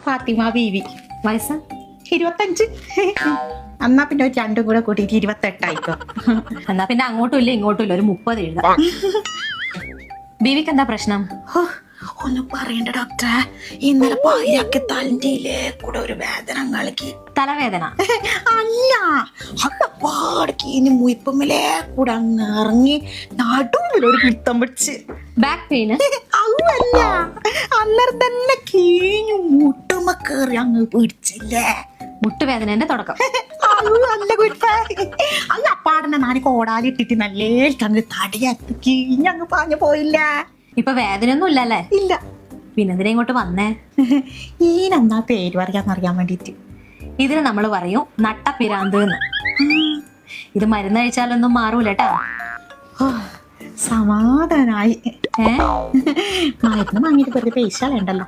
ഫാത്തിമ ബീവി. വയസ്സ് 25. എന്നാ പിന്നെ ഒരു രണ്ടും കൂടെ കൂട്ടിയിട്ട് 28 ആയിക്കോ. എന്നാ പിന്നെ അങ്ങോട്ടും ഇല്ല ഇങ്ങോട്ടും ഇല്ല, ഒരു 30 എഴുതാം. ബീവിക്ക് എന്താ പ്രശ്നം? ഒന്നും പറയണ്ട ഡോക്ടറെ, ഇന്നലെ പായാക്കി തലന്റെയിലേ കൂടെ ഒരു വേദന കളിക്ക്. തലവേദന അല്ല, പാടക്ക് ഇനി മുയിപ്പമ്മലേ കൂടെ അങ്ങ് ഇറങ്ങി നടുവിലൊരു പിടുത്തം പിടിച്ച്. Back pain? അതല്ല, അന്നേരം തന്നെ കീഞ്ഞു മുട്ടുമ്മ കേറി അങ്ങ് പിടിച്ചില്ലേ. മുട്ടുവേദനന്റെ തുടക്കം. നല്ല അല്ല അപ്പാടന്നെ നാല് കോടാലിട്ടിട്ട് നല്ലേ അങ്ങ് തടിയാക്കി കീഞ്ഞങ്ങ് പാഞ്ഞു പോയില്ല. ഇപ്പൊ വേദനയൊന്നും ഇല്ലല്ലേ? ഇല്ല. പിന്നെന്തിനാ ഇങ്ങോട്ട് വന്നേ? ഈനെന്താ പേര് പറയാന്നറിയാൻ വേണ്ടിട്ട്. ഇതിന് നമ്മൾ പറയും നട്ടപ്പിരാന്ത് എന്ന്. ഇത് മരുന്ന് കഴിച്ചാലൊന്നും മാറൂലട്ടാ. സമാധാനായി. മരുന്ന് വാങ്ങിയിട്ട് വെറുതെ പൈസ വേണ്ടല്ലോ.